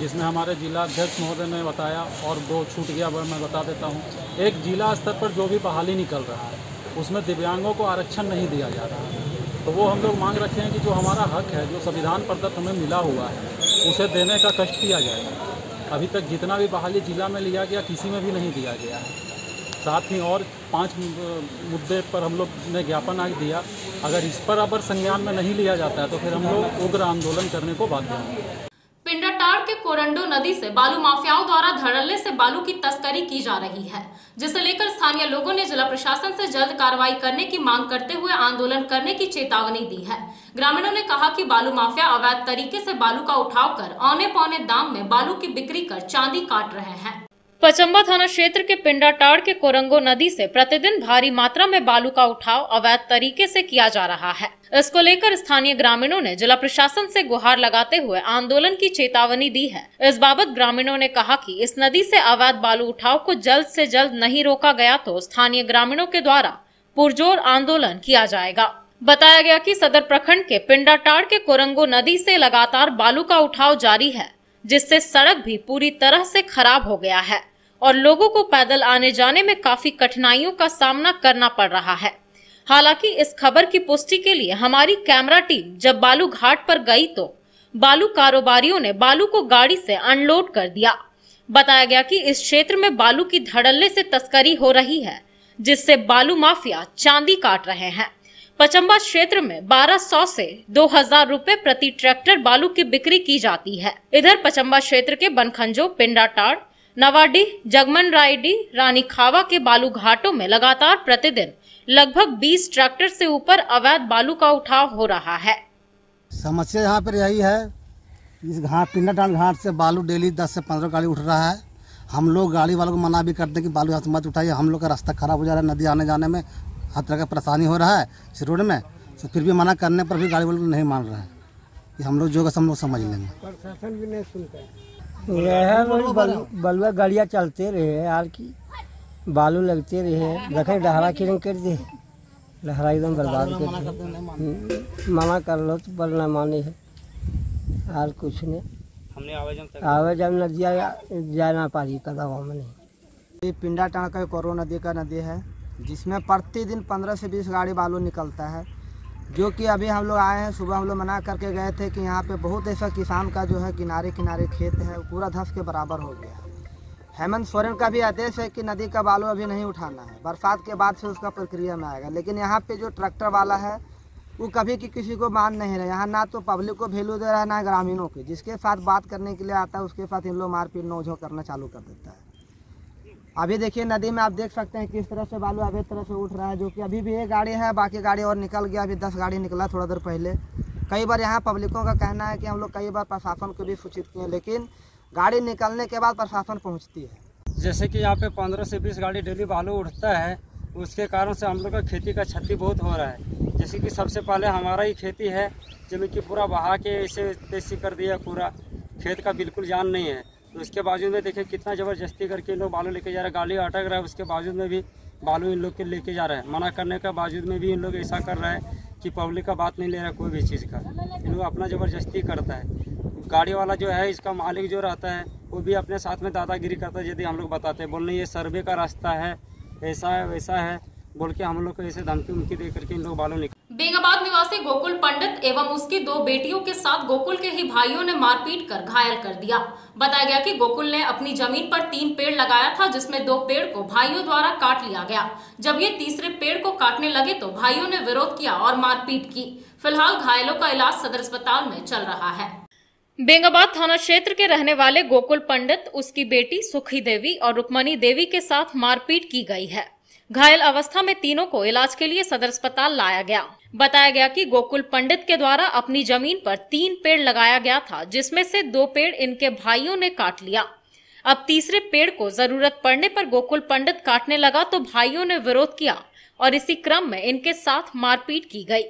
जिसमें हमारे जिला अध्यक्ष महोदय ने बताया और 2 छूट गया वह मैं बता देता हूँ। एक जिला स्तर पर जो भी बहाली निकल रहा है उसमें दिव्यांगों को आरक्षण नहीं दिया जा रहा है, तो वो हम लोग मांग रखे हैं कि जो हमारा हक है, जो संविधान प्रदत्त हमें मिला हुआ है, उसे देने का कष्ट किया जाएगा। अभी तक जितना भी बहाली जिला में लिया गया किसी में भी नहीं दिया गया है। साथ ही और 5 मुद्दे पर हम लोग ने ज्ञापन आज दिया। अगर इस पर अगर संज्ञान में नहीं लिया जाता है तो फिर हम लोग उग्र आंदोलन करने को बाध्य होंगे। पिंडाटाड़ के कोरंडो नदी से बालू माफियाओं द्वारा धड़ल्ले से बालू की तस्करी की जा रही है, जिसे लेकर स्थानीय लोगों ने जिला प्रशासन से जल्द कार्रवाई करने की मांग करते हुए आंदोलन करने की चेतावनी दी है। ग्रामीणों ने कहा कि बालू माफिया अवैध तरीके से बालू का उठाव कर औने पौने दाम में बालू की बिक्री कर चांदी काट रहे हैं। पचंबा थाना क्षेत्र के पिंडाटाड़ के कोरंगो नदी से प्रतिदिन भारी मात्रा में बालू का उठाव अवैध तरीके से किया जा रहा है। इसको लेकर स्थानीय ग्रामीणों ने जिला प्रशासन से गुहार लगाते हुए आंदोलन की चेतावनी दी है। इस बाबत ग्रामीणों ने कहा कि इस नदी से अवैध बालू उठाव को जल्द से जल्द नहीं रोका गया तो स्थानीय ग्रामीणों के द्वारा पुरजोर आंदोलन किया जाएगा। बताया गया कि सदर प्रखंड के पिंडाटाड़ के कोरंगो नदी से लगातार बालू का उठाव जारी है, जिससे सड़क भी पूरी तरह से खराब हो गया है और लोगों को पैदल आने जाने में काफी कठिनाइयों का सामना करना पड़ रहा है। हालांकि इस खबर की पुष्टि के लिए हमारी कैमरा टीम जब बालू घाट पर गई तो बालू कारोबारियों ने बालू को गाड़ी से अनलोड कर दिया। बताया गया कि इस क्षेत्र में बालू की धड़ल्ले से तस्करी हो रही है, जिससे बालू माफिया चांदी काट रहे हैं। पचंबा क्षेत्र में 1200 से 2000 रुपए प्रति ट्रैक्टर बालू की बिक्री की जाती है। इधर पचंबा क्षेत्र के बनखंजो, पिंडाटाड़, नवाडीह, जगमन रायडी, रानी खावा के बालू घाटों में लगातार प्रतिदिन लगभग 20 ट्रैक्टर से ऊपर अवैध बालू का उठाव हो रहा है। समस्या यहाँ पर यही है, इस पिंडाटाड़ घाट से बालू डेली 10 से 15 गाड़ी उठ रहा है। हम लोग गाड़ी वालों को मना भी करते हैं कि बालू यहाँ से मत उठाइए, हम लोग का रास्ता खराब हो जा रहा है, नदी आने जाने में हर तरह का परेशानी हो रहा है इस रोड में। तो फिर भी मना करने पर भी गाड़ी वालों नहीं मान रहा है कि हम लोग जो हम लोग समझ लेंगे। प्रशासन भी नहीं सुनता है, बलुआ गाड़ियाँ चलते रहे यार की बालू लगते रहे, देखे डहरा की रंग कर दे, डहरा एकदम बर्बाद कर दे। मना कर लो तो बल न माने है यार, कुछ नहीं। हमने आवेजन नदिया जा ना पारी कदम में नहीं। ये पिंडाटाड़ का कोरो नदी का नदी है, जिसमें प्रतिदिन 15 से 20 गाड़ी बालू निकलता है। जो कि अभी हम लोग आए हैं, सुबह हम लोग मना करके गए थे कि यहाँ पे बहुत ऐसा किसान का जो है किनारे किनारे खेत है, पूरा धस के बराबर हो गया। हेमंत सोरेन का भी आदेश है कि नदी का बालू अभी नहीं उठाना है, बरसात के बाद से उसका प्रक्रिया में आएगा। लेकिन यहाँ पे जो ट्रैक्टर वाला है वो कभी की किसी को मान नहीं रहा, यहाँ ना तो पब्लिक को वैल्यू दे रहा है ना ग्रामीणों के। जिसके साथ बात करने के लिए आता है उसके साथ इन लोग मारपीट नोझो करना चालू कर देता है। अभी देखिए नदी में आप देख सकते हैं किस तरह से बालू अवैध तरह से उठ रहा है, जो कि अभी भी एक गाड़ी है, बाकी गाड़ी और निकल गया। अभी 10 गाड़ी निकला थोड़ा देर पहले। कई बार यहाँ पब्लिकों का कहना है कि हम लोग कई बार प्रशासन को भी सूचित किए, लेकिन गाड़ी निकलने के बाद प्रशासन पहुँचती है। जैसे कि यहाँ पे 15 से 20 गाड़ी डेली बालू उठता है, उसके कारण से हम लोग का खेती का क्षति बहुत हो रहा है। जैसे कि सबसे पहले हमारा ही खेती है, जमीन की पूरा बहा के ऐसे तैसी कर दिया, पूरा खेत का बिल्कुल जान नहीं है। तो उसके बावजूद में देखिए कितना ज़बरदस्ती करके लोग बालू लेके जा रहे हैं, गाड़ी अटक रहा है, उसके बावजूद में भी बालू इन लोग के लेके जा रहे हैं। मना करने के बावजूद में भी इन लोग ऐसा कर रहे हैं कि पब्लिक का बात नहीं ले रहा है कोई भी चीज़ का। इन लोग अपना ज़बरदस्ती करता है। गाड़ी वाला जो है, इसका मालिक जो रहता है, वो भी अपने साथ में दादागिरी करता है। यदि हम लोग बताते हैं, बोलने ये सर्वे का रास्ता है, ऐसा है वैसा है बोल के हम लोग को ऐसे धमकी उमकी दे करके इन लोग बालू निकल। बेंगाबाद निवासी गोकुल पंडित एवं उसकी 2 बेटियों के साथ गोकुल के ही भाइयों ने मारपीट कर घायल कर दिया। बताया गया कि गोकुल ने अपनी जमीन पर 3 पेड़ लगाया था, जिसमें 2 पेड़ को भाइयों द्वारा काट लिया गया। जब ये तीसरे पेड़ को काटने लगे तो भाइयों ने विरोध किया और मारपीट की। फिलहाल घायलों का इलाज सदर अस्पताल में चल रहा है। बेंगाबाद थाना क्षेत्र के रहने वाले गोकुल पंडित, उसकी बेटी सुखी देवी और रुक्मणी देवी के साथ मारपीट की गई है। घायल अवस्था में तीनों को इलाज के लिए सदर अस्पताल लाया गया। बताया गया कि गोकुल पंडित के द्वारा अपनी जमीन पर 3 पेड़ लगाया गया था, जिसमें से 2 पेड़ इनके भाइयों ने काट लिया। अब तीसरे पेड़ को जरूरत पड़ने पर गोकुल पंडित काटने लगा तो भाइयों ने विरोध किया और इसी क्रम में इनके साथ मारपीट की गई।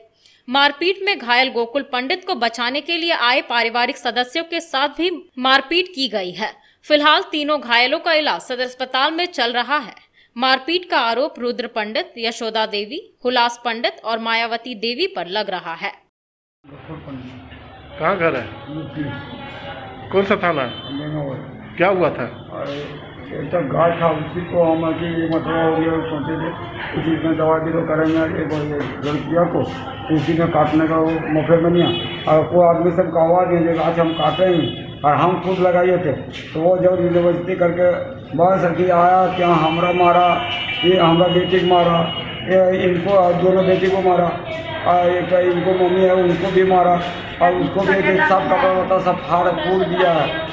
मारपीट में घायल गोकुल पंडित को बचाने के लिए आए पारिवारिक सदस्यों के साथ भी मारपीट की गई है। फिलहाल तीनों घायलों का इलाज सदर अस्पताल में चल रहा है। मारपीट का आरोप रुद्र पंडित, यशोदा देवी, हुलास पंडित और मायावती देवी पर लग रहा है। कहाँ घर है? कौन सा थाना? क्या हुआ था? एक गाय था, उसी को हम मतलब सोचे थे कुछ इसमें दवा भी करेंगे एक लड़किया को, उसी में काटने का मौके में नहीं और कोई आदमी सब का आवाज़ नहीं देगा आज हम काटेंगे और हम खुद लगाए थे। तो वो जब यूनिवर्सिटी करके बहुत सखी आया क्या हमरा मारा, ये हमारा बेटी को मारा, ये इनको दोनों बेटी को मारा, एक इनको मम्मी है उनको भी मारा और उसको भी एक साथ कपड़ा वपड़ा सब फाड़ फूल दिया है।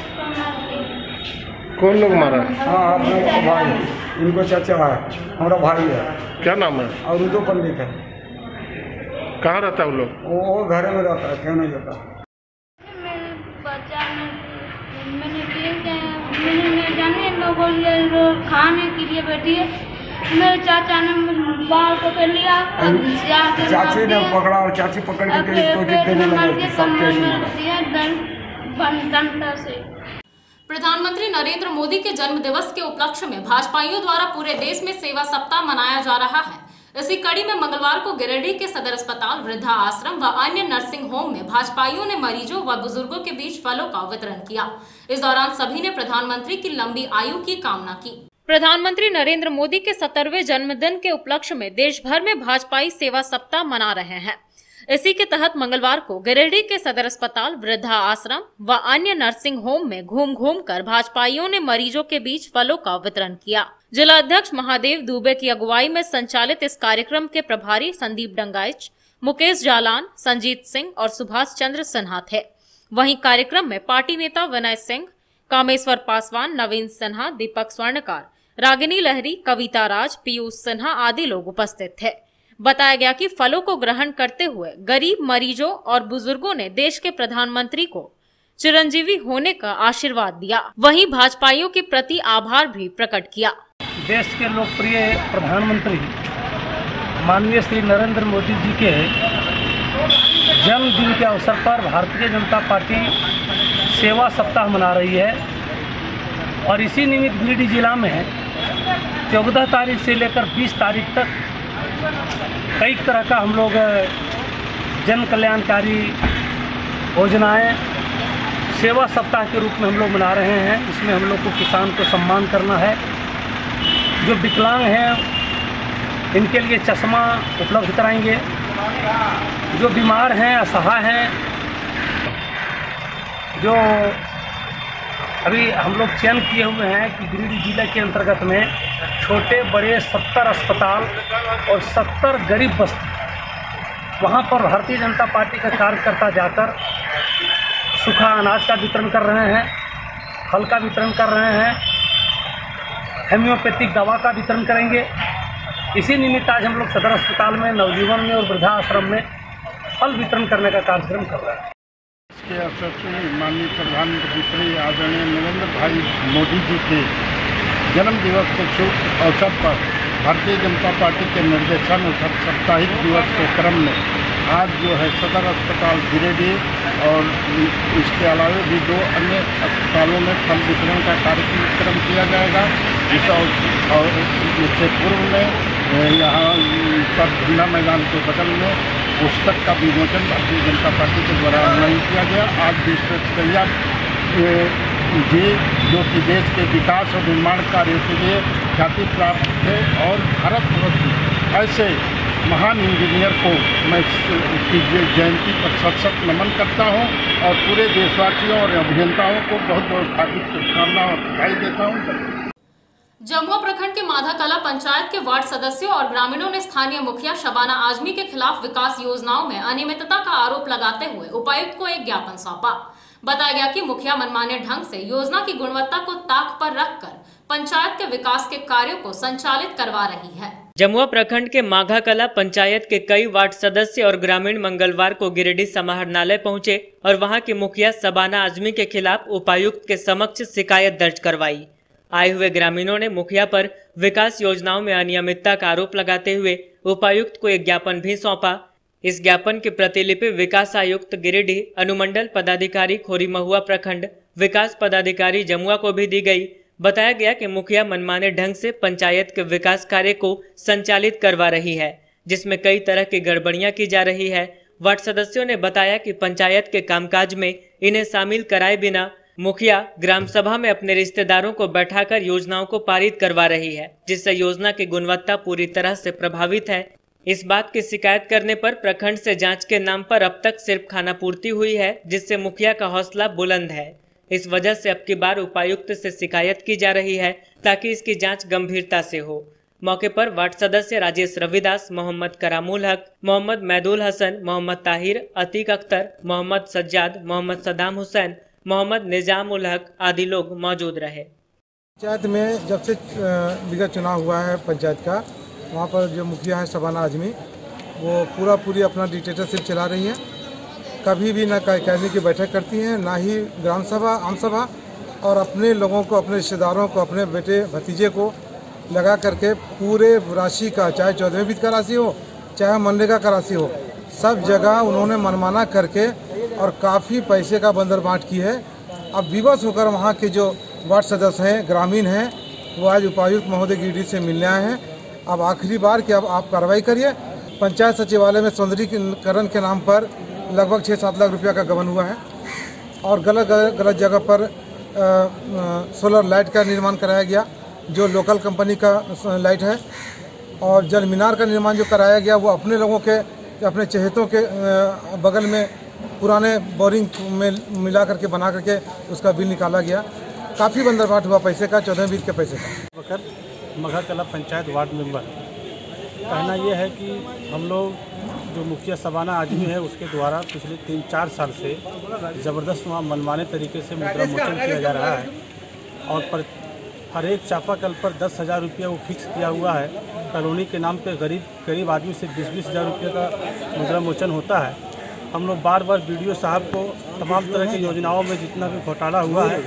कौन लोग मारा? हाँ अपना भाई, इनको चाचा है, हमारा भाई है। क्या नाम है? और उनको पंडित है। कहाँ रहता है वो लोग? वो घर में रहता है, क्यों नहीं रहता। मैंने जाने लोगों खाने के लिए बैठी है, मेरे चाचा ने बाल पकड़ लिया, चाची ने पकड़ा और चाची पकड़ के इसको देने लगे डंडा से। प्रधानमंत्री नरेंद्र मोदी के जन्म दिवस के उपलक्ष्य में भाजपाइयों द्वारा पूरे देश में सेवा सप्ताह मनाया जा रहा है। इसी कड़ी में मंगलवार को गिरिडीह के सदर अस्पताल, वृद्धा आश्रम व अन्य नर्सिंग होम में भाजपाइयों ने मरीजों व बुजुर्गों के बीच फलों का वितरण किया। इस दौरान सभी ने प्रधानमंत्री की लंबी आयु की कामना की। प्रधानमंत्री नरेंद्र मोदी के 70वें जन्मदिन के उपलक्ष्य में देश भर में भाजपाई सेवा सप्ताह मना रहे हैं। इसी के तहत मंगलवार को गिरिडीह के सदर अस्पताल, वृद्धा आश्रम व अन्य नर्सिंग होम में घूम घूम कर भाजपाइयों ने मरीजों के बीच फलों का वितरण किया। जिला अध्यक्ष महादेव दुबे की अगुवाई में संचालित इस कार्यक्रम के प्रभारी संदीप डंगाइच, मुकेश जालान, संजीत सिंह और सुभाष चंद्र सिन्हा थे। वहीं कार्यक्रम में पार्टी नेता विनय सिंह, कामेश्वर पासवान, नवीन सिन्हा, दीपक स्वर्णकार, रागिनी लहरी, कविता राज, पीयूष सिन्हा आदि लोग उपस्थित थे। बताया गया कि फलों को ग्रहण करते हुए गरीब मरीजों और बुजुर्गों ने देश के प्रधानमंत्री को चिरंजीवी होने का आशीर्वाद दिया। वहीं भाजपाइयों के प्रति आभार भी प्रकट किया। देश के लोकप्रिय प्रधानमंत्री माननीय श्री नरेंद्र मोदी जी के जन्मदिन के अवसर पर भारतीय जनता पार्टी सेवा सप्ताह मना रही है और इसी निमित्त गिरिडीह जिला में 14 तारीख से लेकर 20 तारीख तक कई तरह का हम लोग जन कल्याणकारी योजनाएं सेवा सप्ताह के रूप में हम लोग मना रहे हैं। इसमें हम लोग को किसान को सम्मान करना है, जो विकलांग हैं इनके लिए चश्मा उपलब्ध कराएंगे, जो बीमार हैं, असहाय हैं, जो अभी हम लोग चयन किए हुए हैं कि गिरिडीह जिले के अंतर्गत में छोटे बड़े 70 अस्पताल और 70 गरीब बस्ती, वहाँ पर भारतीय जनता पार्टी का कार्यकर्ता जाकर सूखा अनाज का वितरण कर रहे हैं, फल का वितरण कर रहे हैं, होम्योपैथिक दवा का वितरण करेंगे। इसी निमित्त आज हम लोग सदर अस्पताल में, नवजीवन में और वृद्धा आश्रम में फल वितरण करने का कार्यक्रम कर रहे हैं। इसके अवसर से माननीय प्रधानमंत्री आदरणीय नरेंद्र भाई मोदी जी के जन्म दिवस के शुभ अवसर पर भारतीय जनता पार्टी के निर्देशन और साप्ताहिक दिवस के क्रम में आज जो है सदर अस्पताल गिरिडीह और इसके अलावा भी 2 अन्य अस्पतालों में फल वितरण का कार्यक्रम किया जाएगा। इससे पूर्व में यहाँ पर जिला मैदान के बगल में पुस्तक का विमोचन भारतीय जनता पार्टी के द्वारा ऑनलाइन किया गया। आज विश्वेश्वरैया जी जो कि देश के विकास और निर्माण कार्य के लिए ख्याति प्राप्त थे और भारत ऐसे महान इंजीनियर को मैं उसकी जयंती पर सत नमन करता हूं और पूरे देशवासियों और अभियंताओं को बहुत बहुत हार्दिक शुभकामनाएं और बधाई देता हूं। जमुआ प्रखंड के माधाकला पंचायत के वार्ड सदस्यों और ग्रामीणों ने स्थानीय मुखिया शबाना आजमी के खिलाफ विकास योजनाओं में अनियमितता का आरोप लगाते हुए उपायुक्त को एक ज्ञापन सौंपा। बताया गया कि मुखिया मनमाने ढंग से योजना की गुणवत्ता को ताक पर रखकर पंचायत के विकास के कार्यों को संचालित करवा रही है। जमुआ प्रखंड के माघाकला पंचायत के कई वार्ड सदस्य और ग्रामीण मंगलवार को गिरिडीह समाहरणालय पहुंचे और वहां की मुखिया शबाना आजमी के खिलाफ उपायुक्त के समक्ष शिकायत दर्ज करवाई। आए हुए ग्रामीणों ने मुखिया पर विकास योजनाओं में अनियमितता का आरोप लगाते हुए उपायुक्त को एक ज्ञापन भी सौंपा। इस ज्ञापन की प्रतिलिपि विकास आयुक्त गिरिडीह, अनुमंडल पदाधिकारी खोरी महुआ प्रखंड, विकास पदाधिकारी जमुआ को भी दी गई। बताया गया कि मुखिया मनमाने ढंग से पंचायत के विकास कार्य को संचालित करवा रही है, जिसमें कई तरह की गड़बड़ियां की जा रही है। वार्ड सदस्यों ने बताया कि पंचायत के कामकाज में इन्हें शामिल कराए बिना मुखिया ग्राम सभा में अपने रिश्तेदारों को बैठाकर योजनाओं को पारित करवा रही है, जिससे योजना की गुणवत्ता पूरी तरह से प्रभावित है। इस बात की शिकायत करने पर प्रखंड से जांच के नाम पर अब तक सिर्फ खानापूर्ति हुई है, जिससे मुखिया का हौसला बुलंद है। इस वजह से अब की बार उपायुक्त से शिकायत की जा रही है ताकि इसकी जांच गंभीरता से हो। मौके पर वार्ड सदस्य राजेश रविदास, मोहम्मद करामुल हक, मोहम्मद मैदुल हसन, मोहम्मद ताहिर, अतीक अख्तर, मोहम्मद सज्जाद, मोहम्मद सदाम हुसैन, मोहम्मद निजाम उल हक आदि लोग मौजूद रहे। पंचायत में जब से विगत चुनाव हुआ है पंचायत का, वहाँ पर जो मुखिया है शबाना आजमी, वो पूरी अपना डिक्टेटरशिप चला रही है। कभी भी ना कैबिनेट की बैठक करती हैं, ना ही ग्राम सभा, आम सभा, और अपने लोगों को, अपने रिश्तेदारों को, अपने बेटे भतीजे को लगा करके पूरे राशि का, चाहे 14वीं वित्त का राशि हो, चाहे मनरेगा का राशि हो, सब जगह उन्होंने मनमाना करके और काफ़ी पैसे का बंदरबांट की है। अब विवश होकर वहाँ के जो वार्ड सदस्य हैं, ग्रामीण हैं, वो आज उपायुक्त महोदय गिरिडीह से मिलने आए हैं। अब आखिरी बार कि अब आप कार्रवाई करिए। पंचायत सचिवालय में सौंदर्यीकरण के नाम पर लगभग 6-7 लाख रुपया का गबन हुआ है और गलत जगह पर सोलर लाइट का निर्माण कराया गया, जो लोकल कंपनी का लाइट है, और जल मीनार का निर्माण जो कराया गया वो अपने लोगों के, अपने चहेतों के बगल में पुराने बोरिंग में मिला करके बना करके उसका बिल निकाला गया। काफ़ी बंदरबाट हुआ पैसे का, 14वीं वित्त के पैसे का। वक्त मघाकला पंचायत वार्ड मेंबर, कहना यह है कि हम लोग जो मुखिया शबाना आजमी है उसके द्वारा पिछले 3-4 साल से ज़बरदस्त वहाँ मनमाने तरीके से मुद्रा मोचन किया जा रहा है और हर एक चापाकल पर 10,000 रुपया वो फिक्स किया हुआ है। कॉलोनी के नाम पे गरीब आदमी से 20-20 हज़ार रुपये का मुद्रा मोचन होता है। हम लोग बार बार बीडीओ साहब को तमाम तरह की योजनाओं में जितना भी घोटाला हुआ है,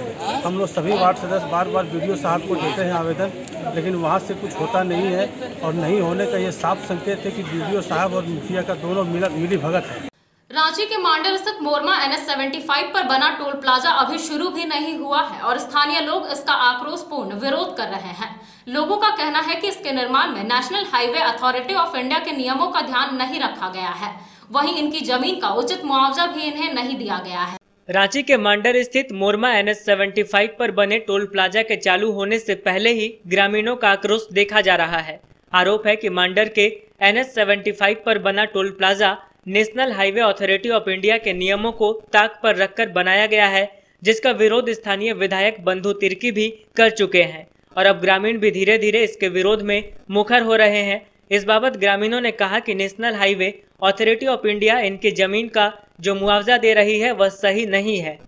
हम लोग सभी वार्ड सदस्य बार बार बीडीओ साहब को देते हैं आवेदन, लेकिन वहाँ से कुछ होता नहीं है और नहीं होने का ये साफ संकेत है कि बीडीओ साहब और मुखिया का दोनों मिली भगत है। रांची के मांडल स्थित मोरमा NH 75 पर बना टोल प्लाजा अभी शुरू भी नहीं हुआ है और स्थानीय लोग इसका आक्रोशपूर्ण विरोध कर रहे हैं। लोगों का कहना है कि इसके निर्माण में national highway authority of India के नियमों का ध्यान नहीं रखा गया है, वहीं इनकी जमीन का उचित मुआवजा भी इन्हें नहीं दिया गया है। रांची के मांडर स्थित मोरमा NH 75 पर बने टोल प्लाजा के चालू होने से पहले ही ग्रामीणों का आक्रोश देखा जा रहा है। आरोप है कि मांडर के NH 75 पर बना toll plaza national highway authority of India के नियमों को ताक पर रखकर बनाया गया है, जिसका विरोध स्थानीय विधायक बंधु तिर्की भी कर चुके हैं और अब ग्रामीण भी धीरे धीरे इसके विरोध में मुखर हो रहे हैं। इस बाबत ग्रामीणों ने कहा कि national highway authority of India इनकी जमीन का जो मुआवजा दे रही है वह सही नहीं है।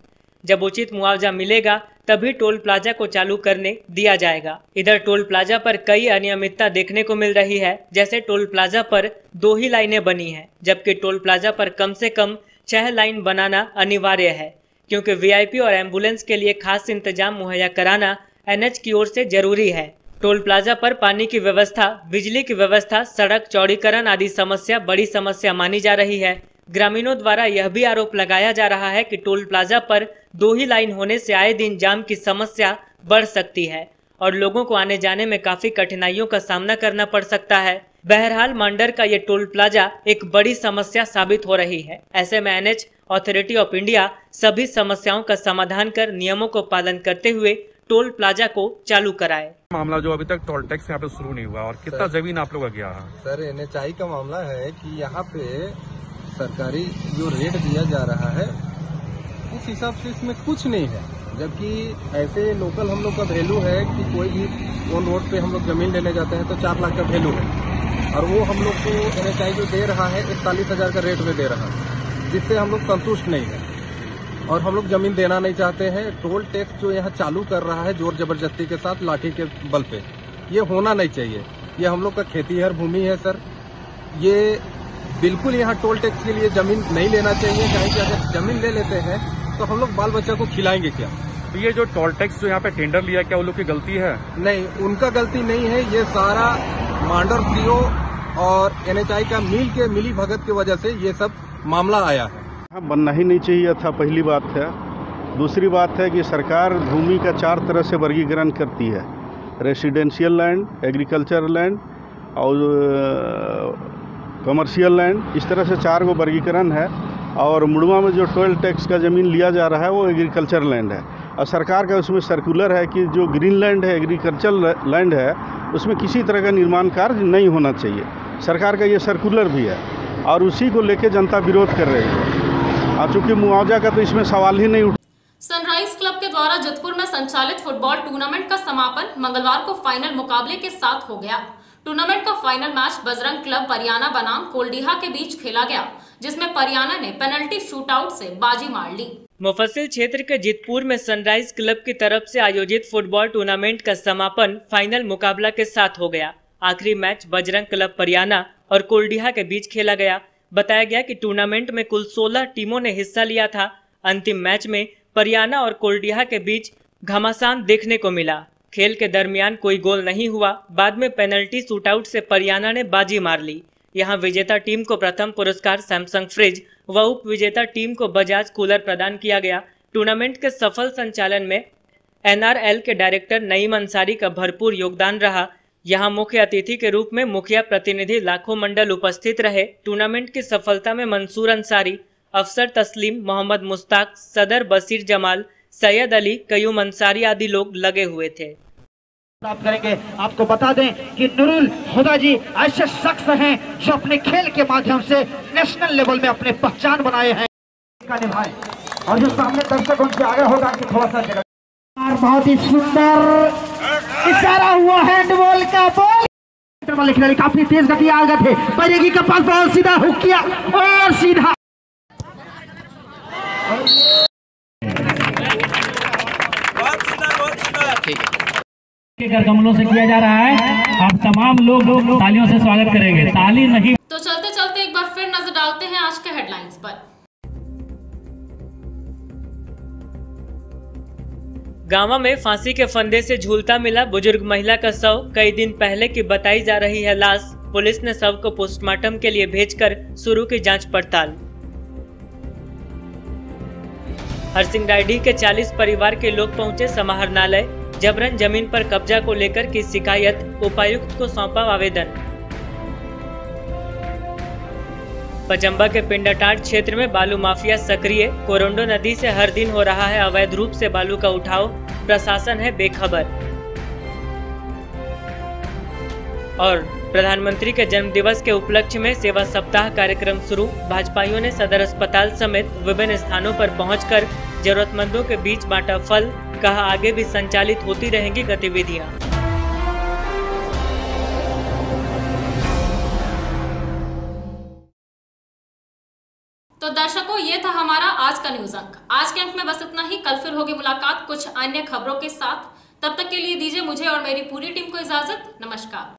जब उचित मुआवजा मिलेगा तभी टोल प्लाजा को चालू करने दिया जाएगा। इधर टोल प्लाजा पर कई अनियमितता देखने को मिल रही है, जैसे टोल प्लाजा पर 2 ही लाइनें बनी हैं, जबकि टोल प्लाजा पर कम से कम 6 लाइन बनाना अनिवार्य है, क्योंकि वीआईपी और एम्बुलेंस के लिए खास इंतजाम मुहैया कराना NH की ओर से जरूरी है। टोल प्लाजा पर पानी की व्यवस्था, बिजली की व्यवस्था, सड़क चौड़ीकरण आदि समस्या बड़ी समस्या मानी जा रही है। ग्रामीणों द्वारा यह भी आरोप लगाया जा रहा है कि टोल प्लाजा पर 2 ही लाइन होने से आए दिन जाम की समस्या बढ़ सकती है और लोगों को आने जाने में काफी कठिनाइयों का सामना करना पड़ सकता है। बहरहाल मांडर का ये टोल प्लाजा एक बड़ी समस्या साबित हो रही है। ऐसे में एनएच अथॉरिटी ऑफ इंडिया सभी समस्याओं का समाधान कर नियमों को पालन करते हुए टोल प्लाजा को चालू कराए। मामला जो अभी तक टोल टैक्स यहाँ पे शुरू नहीं हुआ और कितना जमीन आप लोग का गया है? सर एनएचआई का मामला है कि यहाँ पे सरकारी जो रेट दिया जा रहा है उस हिसाब से इसमें कुछ नहीं है, जबकि ऐसे लोकल हम लोग का वैल्यू है कि कोई भी ऑन रोड पे हम लोग जमीन लेने जाते हैं तो 4 लाख का वैल्यू है और वो हम लोग को एनएचआई जो दे रहा है 41,000 का रेट में दे रहा है, जिससे हम लोग संतुष्ट नहीं है और हम लोग जमीन देना नहीं चाहते हैं। टोल टैक्स जो यहाँ चालू कर रहा है जोर जबरदस्ती के साथ लाठी के बल पे, ये होना नहीं चाहिए। ये हम लोग का खेतीहर भूमि है सर, ये बिल्कुल यहाँ टोल टैक्स के लिए जमीन नहीं लेना चाहिए। कहीं कि अगर जमीन ले लेते हैं तो हम लोग बाल बच्चा को खिलाएंगे क्या? तो ये जो टोल टैक्स जो यहाँ पे टेंडर लिया, क्या वो लोग की गलती है? नहीं, उनका गलती नहीं है। ये सारा मांडर सीओ और एनएचआई का मिली भगत की वजह से ये सब मामला आया है। बनना ही नहीं चाहिए था, पहली बात है। दूसरी बात है कि सरकार भूमि का 4 तरह से वर्गीकरण करती है, रेसिडेंशियल लैंड, एग्रीकल्चर लैंड और कमर्शियल लैंड, इस तरह से 4 गो वर्गीकरण है। और मुड़वा में जो टोल टैक्स का ज़मीन लिया जा रहा है वो एग्रीकल्चर लैंड है और सरकार का उसमें सर्कुलर है कि जो ग्रीन लैंड है, एग्रीकल्चर लैंड है, उसमें किसी तरह का निर्माण कार्य नहीं होना चाहिए। सरकार का ये सर्कुलर भी है और उसी को लेकर जनता विरोध कर रही है और चूँकि मुआवजा का तो इसमें सवाल ही नहीं उठ। सनराइज क्लब के द्वारा जोधपुर में संचालित फुटबॉल टूर्नामेंट का समापन मंगलवार को फाइनल मुकाबले के साथ हो गया। टूर्नामेंट का फाइनल मैच बजरंग क्लब परियाना बनाम कोल्डिहा के बीच खेला गया, जिसमें परियाना ने पेनल्टी शूटआउट से बाजी मार ली। मुफस्सिल क्षेत्र के जितपुर में सनराइज क्लब की तरफ से आयोजित फुटबॉल टूर्नामेंट का समापन फाइनल मुकाबला के साथ हो गया। आखिरी मैच बजरंग क्लब परियाना और कोल्डिहा के बीच खेला गया। बताया गया कि टूर्नामेंट में कुल 16 टीमों ने हिस्सा लिया था। अंतिम मैच में परियाना और कोल्डिहा के बीच घमासान देखने को मिला। खेल के दरमियान कोई गोल नहीं हुआ। बाद में पेनल्टी शूटआउट से परियाना ने बाजी मार ली। यहां विजेता टीम को प्रथम पुरस्कार सैमसंग फ्रिज व उप विजेता टीम को बजाज कूलर प्रदान किया गया। टूर्नामेंट के सफल संचालन में एनआरएल के डायरेक्टर नईम अंसारी का भरपूर योगदान रहा। यहां मुख्य अतिथि के रूप में मुखिया प्रतिनिधि लाखों मंडल उपस्थित रहे। टूर्नामेंट की सफलता में मंसूर अंसारी, अफसर तस्लीम, मोहम्मद मुश्ताक, सदर बशीर जमाल, सैयद अली, कयूम अंसारी आदि लोग लगे हुए थे। प्राप्त करेंगे। आपको बता दें कि नूरुल हुदा जी ऐसे शख्स हैं जो अपने खेल के माध्यम से नेशनल लेवल में अपने पहचान बनाए हैं, इसका निभाएं और जो सामने दर्शक उनके आगे होगा कि थोड़ा सा जगह। बहुत ही सुंदर इशारा हुआ हैंडबॉल का बॉल, खिलाड़ी काफी तेज गति आगे थे, बरेगी के पास बॉल सीधा हुक किया और सीधा गमलों से किया जा रहा है। आप तमाम लोग तालियों से स्वागत करेंगे। ताली नहीं तो चलते चलते एक बार फिर नजर डालते हैं आज के हेडलाइंस पर। गांवा में फांसी के फंदे से झूलता मिला बुजुर्ग महिला का शव। कई दिन पहले की बताई जा रही है लाश। पुलिस ने शव को पोस्टमार्टम के लिए भेजकर शुरू की जांच पड़ताल। हरसिंगडायढ़ी के 40 परिवार के लोग पहुंचे समाहरणालय। जबरन जमीन पर कब्जा को लेकर की शिकायत, उपायुक्त को सौंपा आवेदन। पचम्बा के पिंडाटांड क्षेत्र में बालू माफिया सक्रिय। कोरोंडो नदी से हर दिन हो रहा है अवैध रूप से बालू का उठाव, प्रशासन है बेखबर। और प्रधानमंत्री के जन्मदिवस के उपलक्ष्य में सेवा सप्ताह कार्यक्रम शुरू। भाजपाइयों ने सदर अस्पताल समेत विभिन्न स्थानों पर पहुंचकर जरूरतमंदों के बीच बांटा फल। कहा आगे भी संचालित होती रहेंगी गतिविधियां। तो दर्शकों, ये था हमारा आज का न्यूज अंक। आज के अंक में बस इतना ही। कल फिर होगी मुलाकात कुछ अन्य खबरों के साथ। तब तक के लिए दीजिए मुझे और मेरी पूरी टीम को इजाजत। नमस्कार।